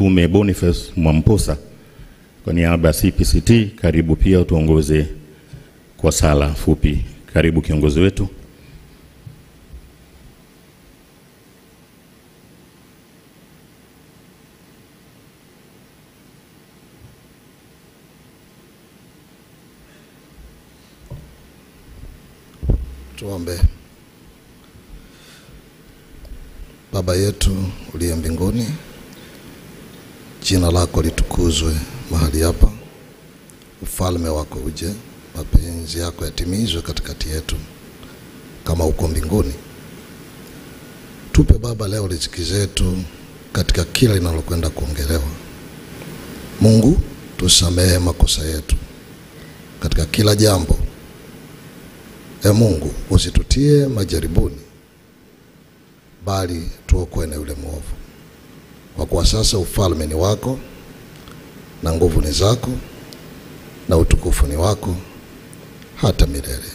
Mtume Boniface Mwamposa kwa niaba ya CPCT. Karibu pia utuongoze kwa sala fupi. Karibu kiongozi wetu. Tuombe. Baba yetu uliye mbinguni, jina lako litukuzwe mahali hapa. Ufalme wako uje, mapenzi yako yatimizwe katikati yetu kama uko mbinguni. Tupe Baba leo riziki zetu katika kila linalokwenda kuongelewa. Mungu, tusamehe makosa yetu katika kila jambo. Mungu, usitutie majaribuni, bali tuokoe na yule mwovu. Kwa kuwa sasa ufalme ni wako, na nguvu ni zako, na utukufu ni wako hata milele.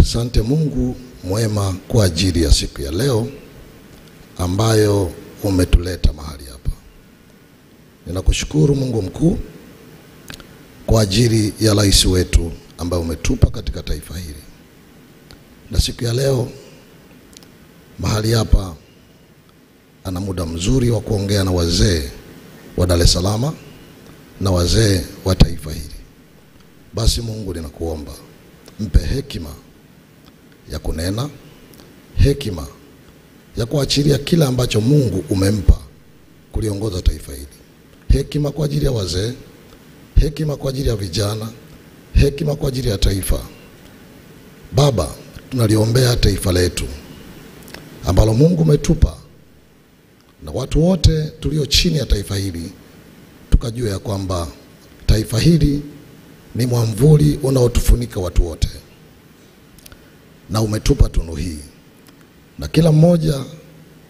Asante Mungu mwema kwa ajili ya siku ya leo ambayo umetuleta mahali hapa. Ninakushukuru Mungu mkuu kwa ajili ya rais wetu ambaye umetupa katika taifa hili. Na siku ya leo mahali hapa ana muda mzuri wa kuongea na wazee wa Dar es Salaam na wazee wa taifa hili. Basi Mungu, ninakuomba mpe hekima ya kunena, hekima ya kuachilia kila ambacho Mungu umempa kuliongoza taifa hili. Hekima kwa ajili ya wazee, hekima kwa ajili ya vijana, hekima kwa ajili ya taifa. Baba, tunaliombea taifa letu ambalo Mungu umetupa, na watu wote tulio chini ya taifa hili tukajua ya kwamba taifa hili ni mwamvuli unaotufunika watu wote, na umetupa tunu hii, na kila mmoja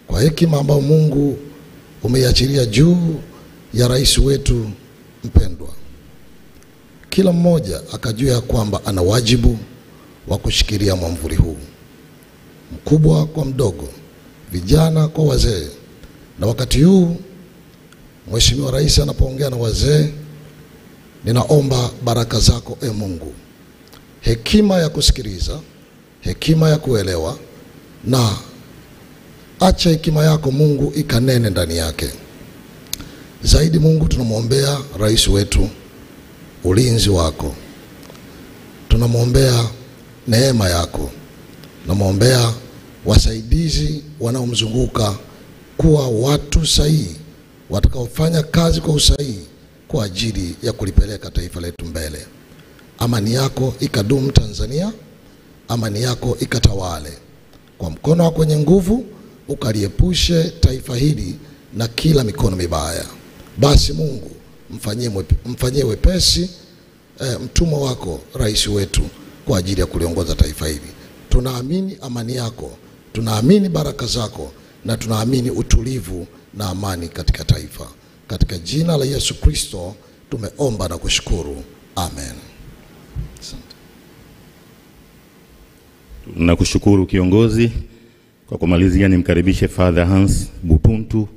kwa hekima ambayo Mungu umeiachilia juu ya rais wetu mpendwa, kila mmoja akajua ya kwamba ana wajibu wa kushikilia mwamvuli huu, mkubwa kwa mdogo, vijana kwa wazee. Na wakati huu Mheshimiwa Rais anapoongea na wazee, ninaomba baraka zako Mungu, hekima ya kusikiliza, hekima ya kuelewa, na acha hekima yako Mungu ikanene ndani yake. Zaidi Mungu, tunamwombea rais wetu ulinzi wako, tunamwombea neema yako, tunamwombea wasaidizi wanaomzunguka kuwa watu sahihi watakaofanya kazi kwa usahihi kwa ajili ya kulipeleka taifa letu mbele. Amani yako ikadumu Tanzania, amani yako ikatawale. Kwa mkono wako wenye nguvu ukaliepushe taifa hili na kila mikono mibaya. Basi Mungu, mfanyie wepesi mtumwa wako rais wetu kwa ajili ya kuliongoza taifa hili. Tunaamini amani yako, tunaamini baraka zako, na tunaamini utulivu na amani katika taifa. Katika jina la Yesu Kristo tumeomba na kushukuru. Amen. Nakushukuru kiongozi. Kwa kumalizia, nimkaribishe Father Hans Butuntu